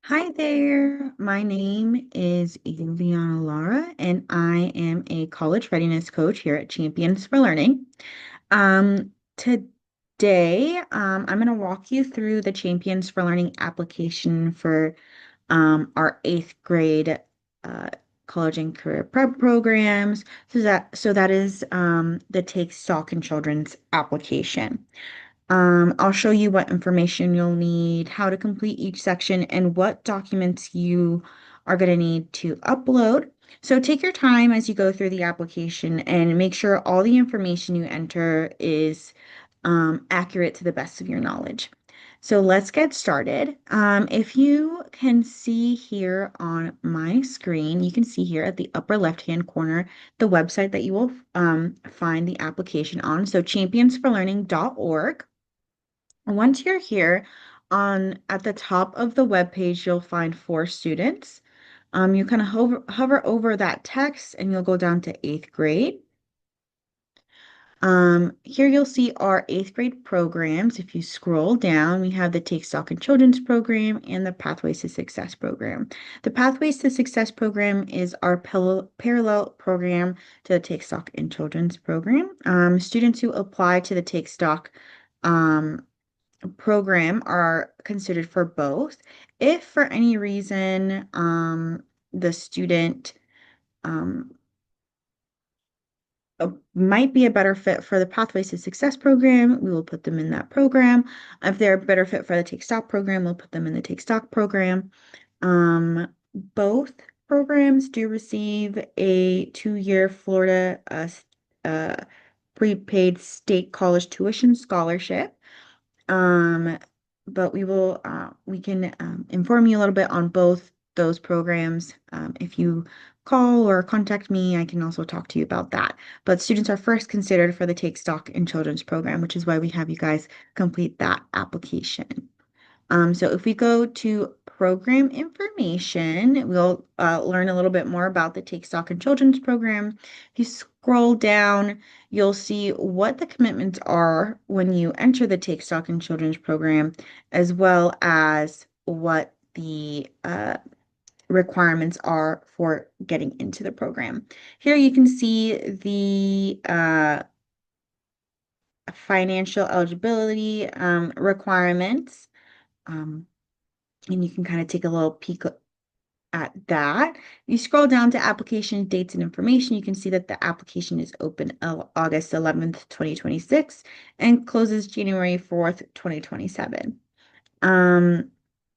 Hi there. My name is Juliana Lara, and I am a college readiness coach here at Champions for Learning. Today, I'm going to walk you through the Champions for Learning application for our eighth grade uh, college and career prep programs. So that is the Take Stock in Children's application. I'll show you what information you'll need, how to complete each section, and what documents you are going to need to upload. So take your time as you go through the application and make sure all the information you enter is accurate to the best of your knowledge. So let's get started. If you can see here on my screen, you can see here at the upper left-hand corner the website that you will find the application on. So championsforlearning.org. Once you're here, on at the top of the web page, you'll find for students. You kind of hover over that text and you'll go down to eighth grade. Here you'll see our eighth grade programs. If you scroll down, we have the Take Stock in Children's program and the Pathways to Success program. The Pathways to Success program is our parallel program to the Take Stock in Children's program. Students who apply to the Take Stock um, program are considered for both. If for any reason the student um, might be a better fit for the Pathways to Success program, we will put them in that program. If they're a better fit for the Take Stock program, we'll put them in the Take Stock program. Both programs do receive a 2-year Florida uh, prepaid state college tuition scholarship. Um, but we can inform you a little bit on both those programs. If you call or contact me, I can also talk to you about that. But students are first considered for the Take Stock in Children's program, which is why we have you guys complete that application. So if we go to program information, we'll learn a little bit more about the Take Stock in Children's program. If you scroll down, you'll see what the commitments are when you enter the Take Stock in Children's program, as well as what the requirements are for getting into the program. Here you can see the financial eligibility requirements. Um, and you can kind of take a little peek at that. You scroll down to application dates and information, you can see that the application is open August 11th, 2026 and closes January 4th, 2027. Um,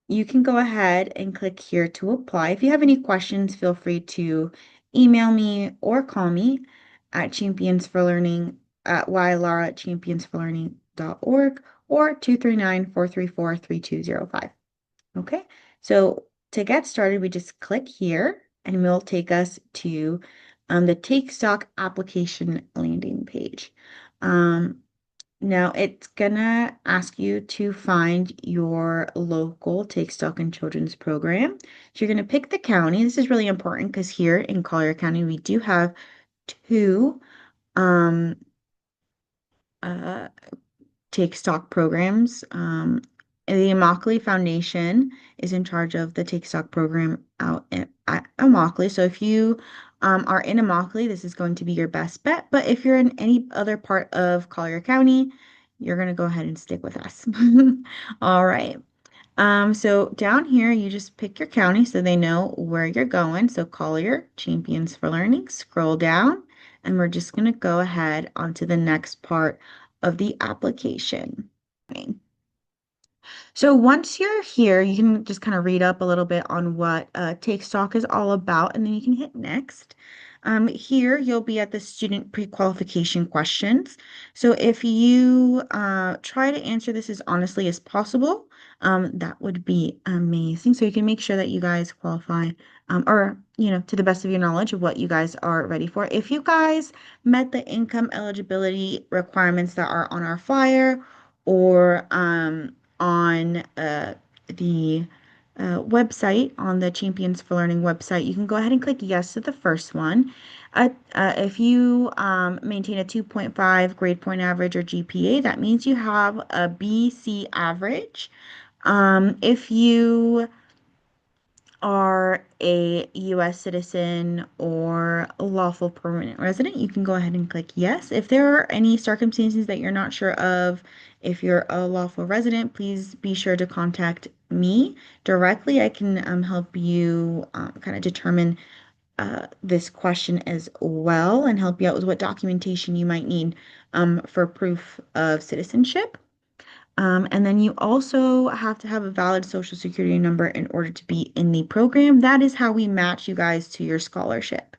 you can go ahead and click here to apply. If you have any questions, feel free to email me or call me at Champions for Learning at ylara@championsforlearning.org or 239-434-3205. Okay, so to get started, we just click here and it will take us to the Take Stock application landing page. Um, Now it's gonna ask you to find your local Take Stock in Children's program. So you're gonna pick the county. This is really important because here in Collier County, we do have two um, uh, Take Stock programs. The Immokalee Foundation is in charge of the Take Stock program out at Immokalee. So if you are in Immokalee, this is going to be your best bet. But if you're in any other part of Collier County, you're going to go ahead and stick with us. All right. So down here, you just pick your county so they know where you're going. So Collier, Champions for Learning, scroll down, and we're just going to go ahead onto the next part of the application. Okay. So once you're here, you can just kind of read up a little bit on what Take Stock is all about, and then you can hit next. Here, you'll be at the student pre-qualification questions. So if you try to answer this as honestly as possible, that would be amazing. So you can make sure that you guys qualify or, to the best of your knowledge of what you guys are ready for. If you guys met the income eligibility requirements that are on our flyer or on the website, on the Champions for Learning website, you can go ahead and click yes to the first one. If you maintain a 2.5 grade point average or GPA, that means you have a BC average. If you are a U.S. citizen or a lawful permanent resident, you can go ahead and click yes. If there are any circumstances that you're not sure of, if you're a lawful resident, please be sure to contact me directly. I can help you kind of determine this question as well and help you out with what documentation you might need for proof of citizenship. And then you also have to have a valid social security number in order to be in the program. That is how we match you guys to your scholarship.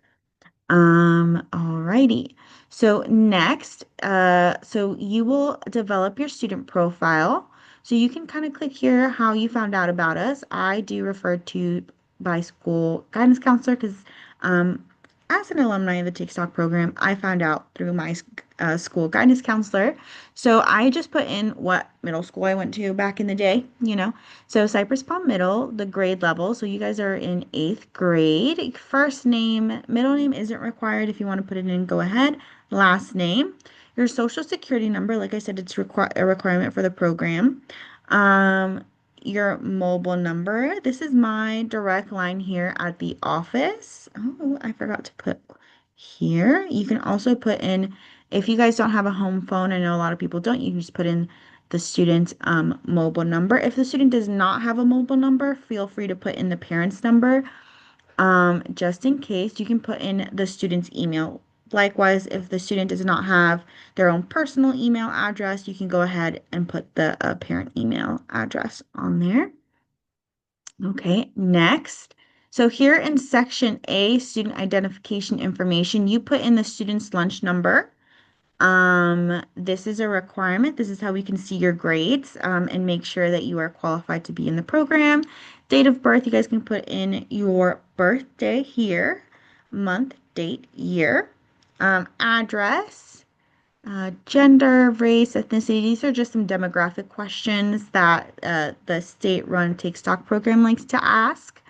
Alrighty. So next, so you will develop your student profile. So you can kind of click here how you found out about us. I do refer to by school guidance counselor because um, as an alumni of the Take Stock program, I found out through my school guidance counselor. So I just put in what middle school I went to back in the day, you know. So Cypress Palm Middle, the grade level. So you guys are in eighth grade. First name, middle name isn't required. If you want to put it in, go ahead. Last name, your social security number. Like I said, it's a requirement for the program. Um, your mobile number. This is my direct line here at the office. Oh, I forgot to put here. You can also put in, if you guys don't have a home phone, I know a lot of people don't, you can just put in the student's mobile number. If the student does not have a mobile number, feel free to put in the parent's number. Just in case, you can put in the student's email. Likewise, if the student does not have their own personal email address, you can go ahead and put the parent email address on there. Okay, next. So here in section A, student identification information, you put in the student's lunch number. This is a requirement. This is how we can see your grades, and make sure that you are qualified to be in the program. Date of birth, you guys can put in your birthday here, month, date, year. Address, gender, race, ethnicity. These are just some demographic questions that the state-run Take Stock program likes to ask.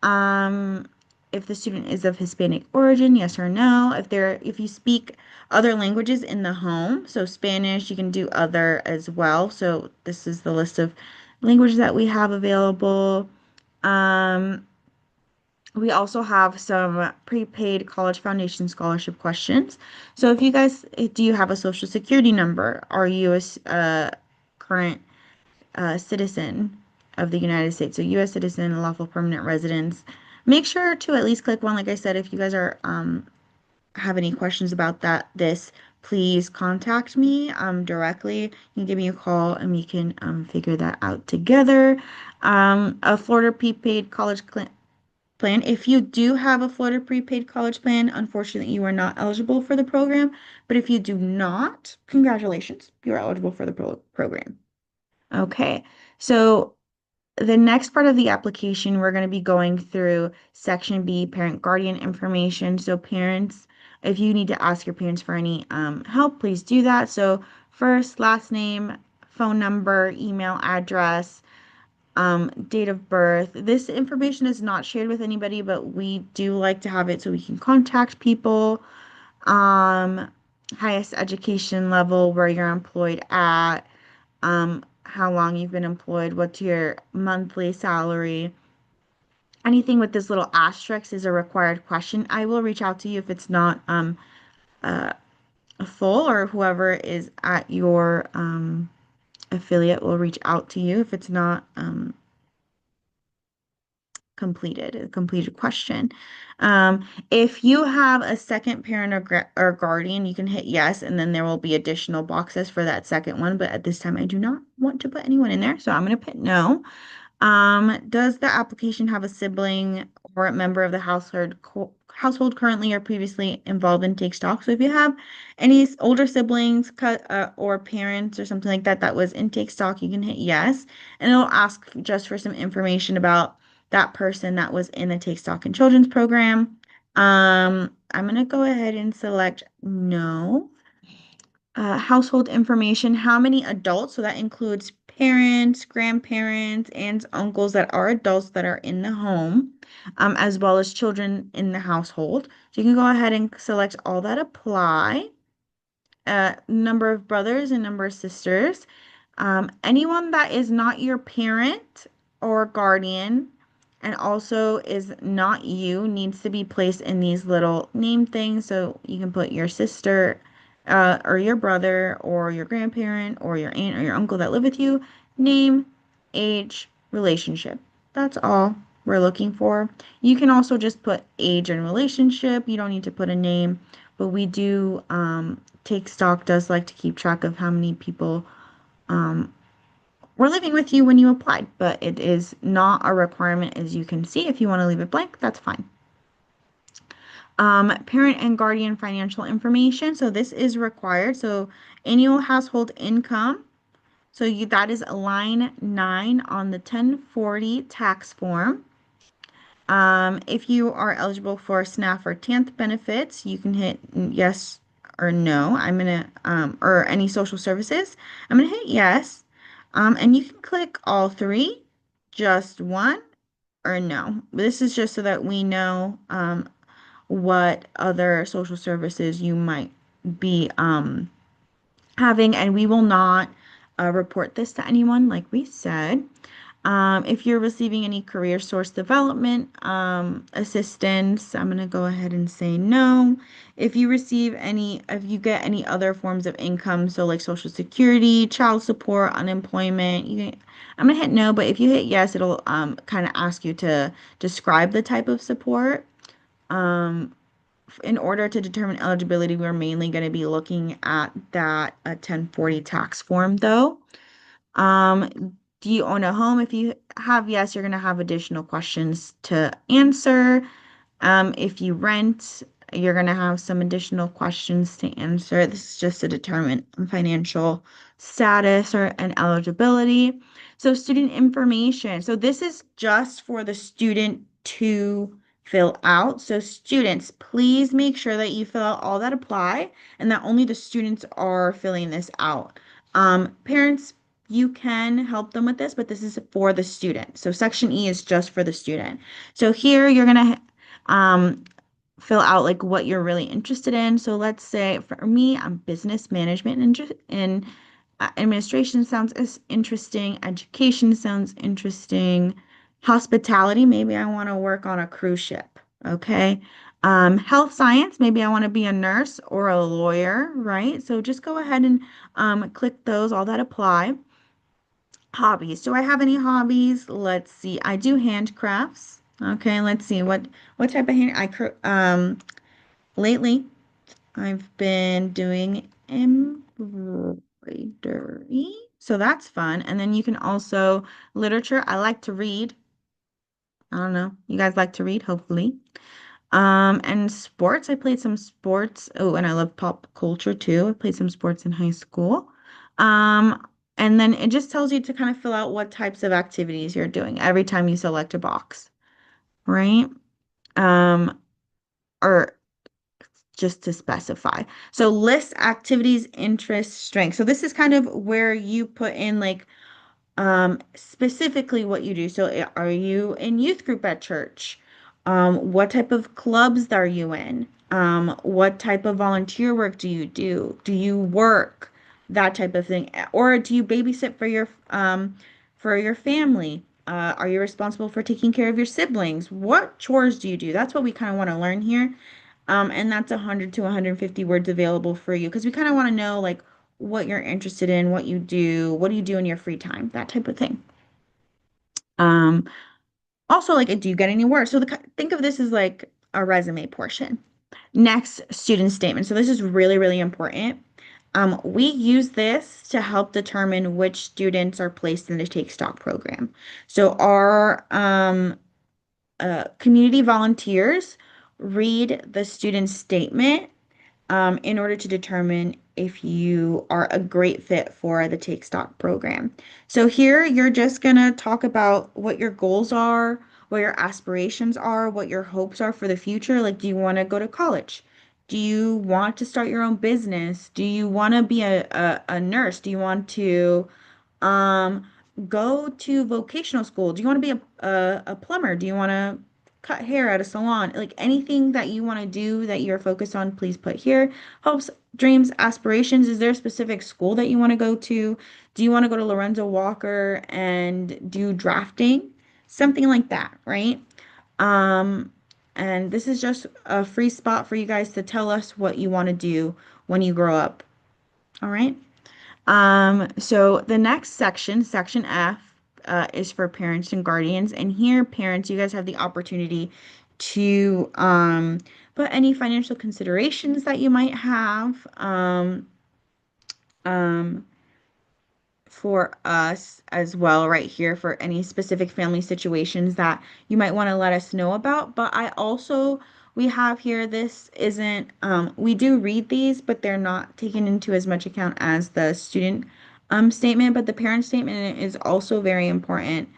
Um, if the student is of Hispanic origin, yes or no. If you speak other languages in the home, so Spanish, you can do other as well. So this is the list of languages that we have available. Um, we also have some prepaid College Foundation scholarship questions. So if you guys, do you have a social security number? Are you a current citizen of the United States, so U.S. citizen, lawful permanent residence? Make sure to at least click one. Like I said, if you guys are have any questions about this, please contact me directly. You can give me a call and we can figure that out together. A Florida prepaid college plan. If you do have a Florida prepaid college plan, unfortunately, you are not eligible for the program. But if you do not, congratulations, you are eligible for the program. Okay, so the next part of the application, we're going to be going through Section B, parent guardian information. So parents, if you need to ask your parents for any help, please do that. So first, last name, phone number, email address, date of birth. This information is not shared with anybody, but we do like to have it so we can contact people. Um, Highest education level, where you're employed at, how long you've been employed, what's your monthly salary. Anything with this little asterisk is a required question. I will reach out to you if it's not uh, full, or whoever is at your affiliate will reach out to you if it's not a completed question. If you have a second parent or guardian, you can hit yes, and then there will be additional boxes for that second one. But at this time, I do not want to put anyone in there, so I'm going to put no. Does the application have a sibling or a member of the household currently or previously involved in Take Stock? So if you have any older siblings or parents or something like that that was in Take Stock, you can hit yes, and it'll ask just for some information about that person that was in the Take Stock in Children's program. I'm gonna go ahead and select no. Household information, how many adults, so that includes parents, grandparents, aunts, uncles that are adults that are in the home, as well as children in the household. So you can go ahead and select all that apply. Number of brothers and number of sisters. Anyone that is not your parent or guardian, and also is not you needs to be placed in these little name things. So you can put your sister, or your brother, or your grandparent, or your aunt, or your uncle that live with you, name, age, relationship. That's all we're looking for. You can also just put age and relationship. You don't need to put a name, but we do, Take Stock does like to keep track of how many people um, were living with you when you applied, but it is not a requirement, as you can see. If you want to leave it blank, that's fine. Parent and guardian financial information. So this is required. So annual household income. So that is line 9 on the 1040 tax form. If you are eligible for SNAP or TANF benefits, you can hit yes or no. Or any social services. I'm gonna hit yes. And you can click all three, just one, or no. This is just so that we know what other social services you might be having, and we will not report this to anyone, like we said. If you're receiving any career source development assistance, I'm going to go ahead and say no. If you get any other forms of income, so like Social Security, child support, unemployment, I'm going to hit no, but if you hit yes, it'll kind of ask you to describe the type of support. Um, in order to determine eligibility, we're mainly going to be looking at that 1040 tax form, though. Do you own a home? If you have yes, you're going to have additional questions to answer. If you rent, you're going to have some additional questions to answer. This is just to determine financial status or and eligibility. So student information. So this is just for the student to fill out. So students, please make sure that you fill out all that apply and that only the students are filling this out. Parents, you can help them with this, but this is for the student. So section E is just for the student. So here you're going to um, fill out like what you're really interested in. So let's say for me, I'm business management and administration sounds interesting. Education sounds interesting. Hospitality, maybe I want to work on a cruise ship. Okay. Health science, maybe I want to be a nurse or a lawyer, right? So just go ahead and click those, all that apply. Hobbies. Do I have any hobbies? Let's see. I do handcrafts. Okay, let's see what type of hand lately I've been doing embroidery. So that's fun. And then you can also literature. I like to read. I don't know. You guys like to read, hopefully. And sports. I played some sports. Oh, and I love pop culture too. I played some sports in high school. And then it just tells you to kind of fill out what types of activities you're doing every time you select a box, right? Um, or just to specify. So list activities, interests, strengths. So this is kind of where you put in like specifically what you do. So are you in youth group at church? What type of clubs are you in? What type of volunteer work do you do? Do you work? That type of thing. Or do you babysit for your family? Are you responsible for taking care of your siblings? What chores do you do? That's what we kind of want to learn here. And that's 100 to 150 words available for you because we kind of want to know like what you're interested in, what do you do in your free time, that type of thing. Um, Also, like, do you get any work? So think of this as like a resume portion. Next, student statement. So this is really, really important. We use this to help determine which students are placed in the Take Stock program. So our community volunteers read the student statement in order to determine if you are a great fit for the Take Stock program. So here you're just going to talk about what your goals are, what your aspirations are, what your hopes are for the future. Like, do you want to go to college? Do you want to start your own business? Do you want to be a nurse? Do you want to um, go to vocational school? Do you want to be a plumber? Do you want to cut hair at a salon? Like anything that you want to do that you're focused on, please put here. Hopes, dreams, aspirations. Is there a specific school that you want to go to? Do you want to go to Lorenzo Walker and do drafting? something like that, right? Um, and this is just a free spot for you guys to tell us what you want to do when you grow up. All right. So the next section, section F, is for parents and guardians. And here, parents, you guys have the opportunity to put any financial considerations that you might have. Um, for us as well right here for any specific family situations that you might want to let us know about. But I also, we have here, this isn't, we do read these, but they're not taken into as much account as the student statement, but the parent statement is also very important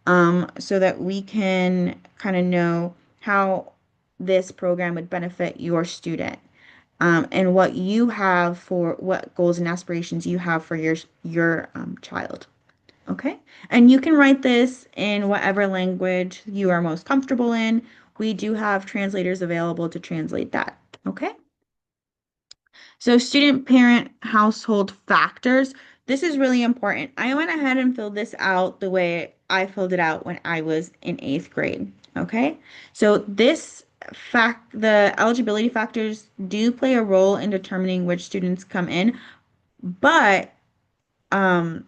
so that we can kind of know how this program would benefit your student and what you have for what goals and aspirations you have for your child. Okay, and you can write this in whatever language you are most comfortable in. We do have translators available to translate that. Okay. So student, parent, household factors. This is really important. I went ahead and filled this out the way I filled it out when I was in eighth grade. Okay. So this the eligibility factors do play a role in determining which students come in, but um,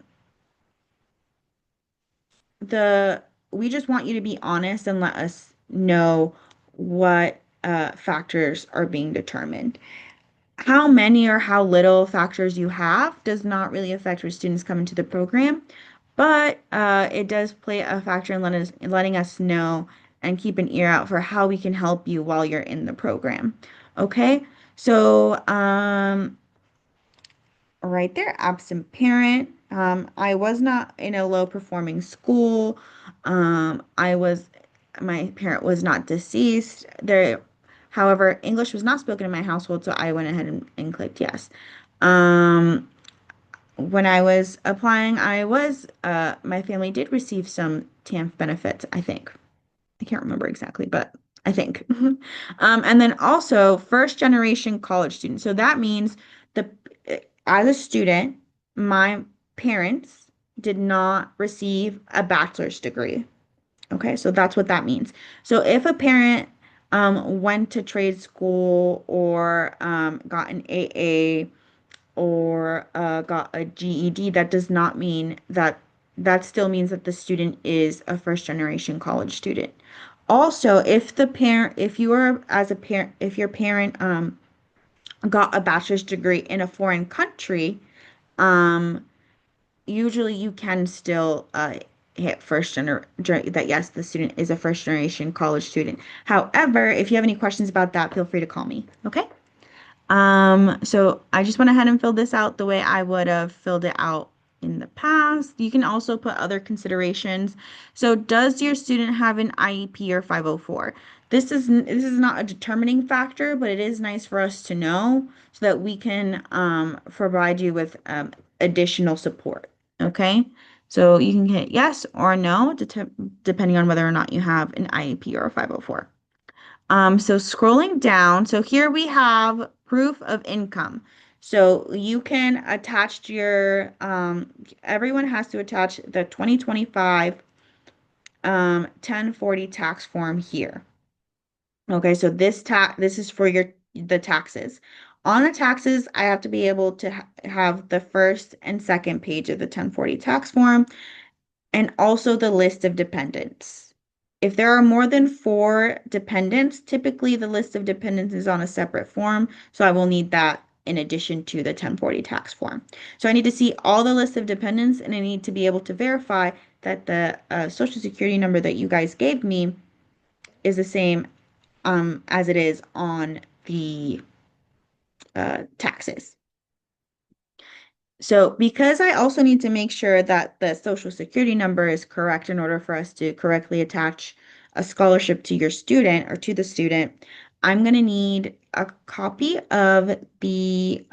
we just want you to be honest and let us know what factors are being determined. How many or how little factors you have does not really affect which students come into the program, but it does play a factor in letting us know and keep an ear out for how we can help you while you're in the program. Okay, so right there, absent parent. I was not in a low performing school. My parent was not deceased. However, English was not spoken in my household, so I went ahead and clicked yes. Um, when I was applying, my family did receive some TANF benefits, I think. I can't remember exactly, but I think. And then also first generation college student. So that means the as a student, my parents did not receive a bachelor's degree. Okay, so that's what that means. So if a parent went to trade school or got an AA or got a GED, that does not mean that still means that the student is a first generation college student. Also, if you are as a parent, if your parent got a bachelor's degree in a foreign country, um, usually you can still hit that yes, the student is a first generation college student. However, if you have any questions about that, feel free to call me. Okay? So I just went ahead and filled this out the way I would have filled it out in the past. You can also put other considerations. So does your student have an IEP or 504? This is not a determining factor, but it is nice for us to know so that we can provide you with additional support. Okay? So you can hit yes or no, depending on whether or not you have an IEP or a 504. So scrolling down, so here we have proof of income. So you can attach everyone has to attach the 2025 1040 tax form here. Okay, so this is for the taxes. On the taxes, I have to be able to have the first and second page of the 1040 tax form and also the list of dependents. If there are more than four dependents, typically the list of dependents is on a separate form, so I will need that in addition to the 1040 tax form. So I need to see all the list of dependents and I need to be able to verify that the Social Security number that you guys gave me is the same as it is on the taxes. So because I also need to make sure that the Social Security number is correct in order for us to correctly attach a scholarship to your student or to the student, I'm going to need a copy of the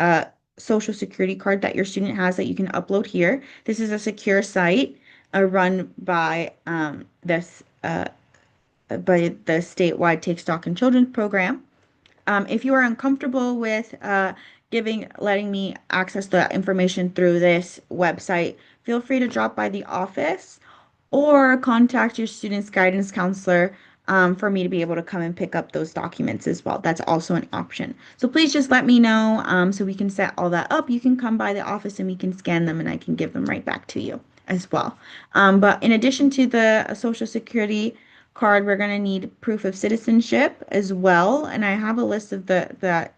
Social Security card that your student has that you can upload here. This is a secure site run by the statewide Take Stock in Children program. If you are uncomfortable with letting me access the information through this website, feel free to drop by the office or contact your student's guidance counselor for me to be able to come and pick up those documents as well. That's also an option. So please just let me know so we can set all that up. You can come by the office and we can scan them and I can give them right back to you as well. But in addition to the Social Security card, we're going to need proof of citizenship as well. And I have a list of that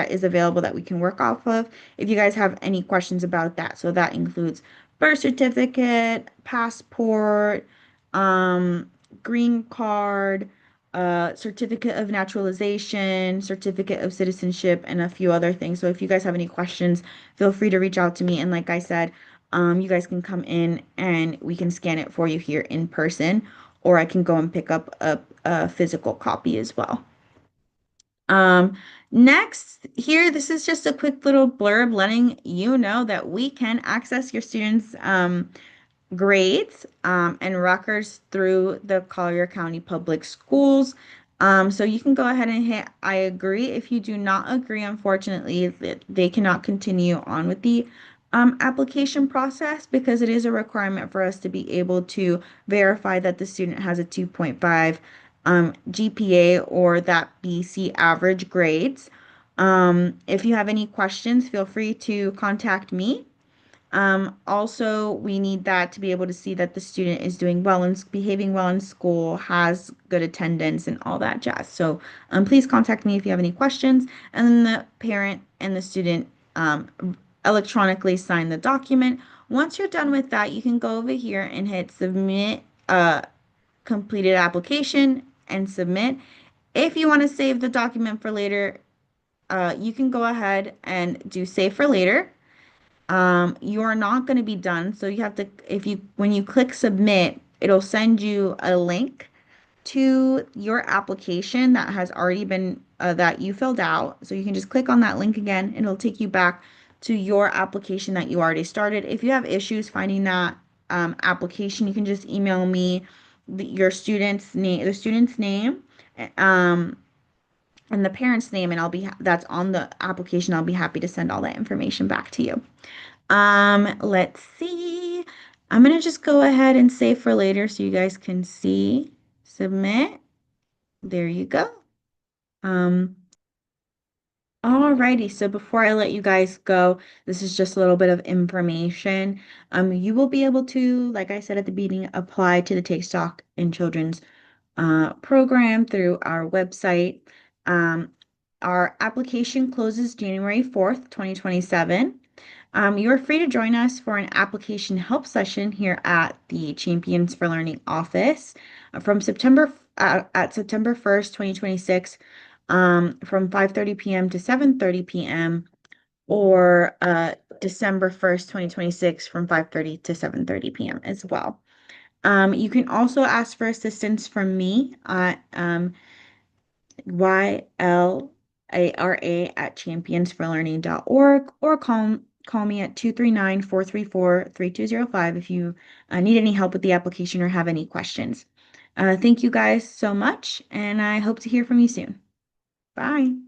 is available that we can work off of if you guys have any questions about that. So that includes birth certificate, passport, um, green card, certificate of naturalization, certificate of citizenship, and a few other things. So if you guys have any questions, feel free to reach out to me. And like I said, you guys can come in and we can scan it for you here in person, or I can go and pick up a physical copy as well. Um, Next, here, this is just a quick little blurb letting you know that we can access your students' grades and records through the Collier County Public Schools. So you can go ahead and hit I agree. If you do not agree, unfortunately, they cannot continue on with the application process because it is a requirement for us to be able to verify that the student has a 2.5 GPA or that BC average grades. If you have any questions, feel free to contact me. Also, we need that to be able to see that the student is doing well and behaving well in school, has good attendance, and all that jazz. So, please contact me if you have any questions. And then the parent and the student um, electronically sign the document. Once you're done with that, you can go over here and hit submit completed application and submit. If you want to save the document for later, you can go ahead and do save for later. You are not going to be done. So you have to, if you, when you click submit, it'll send you a link to your application that has already been, that you filled out. So you can just click on that link again and it'll take you back to your application that you already started. If you have issues finding that application, you can just email me your student's name, the student's name, um, and the parent's name, and that's on the application. I'll be happy to send all that information back to you. Let's see. I'm gonna just go ahead and save for later so you guys can see. Submit. There you go. Um, Alrighty, so before I let you guys go, this is just a little bit of information. You will be able to, like I said at the beginning, apply to the Take Stock in Children's program through our website. Um, our application closes January 4th, 2027. You are free to join us for an application help session here at the Champions for Learning office from at September 1st, 2026, from 5:30 p.m. to 7:30 p.m. or December 1st, 2026 from 5:30 to 7:30 p.m. as well. You can also ask for assistance from me at ylara@championsforlearning.org or call me at 239-434-3205 if you need any help with the application or have any questions. Thank you guys so much, and I hope to hear from you soon. Bye.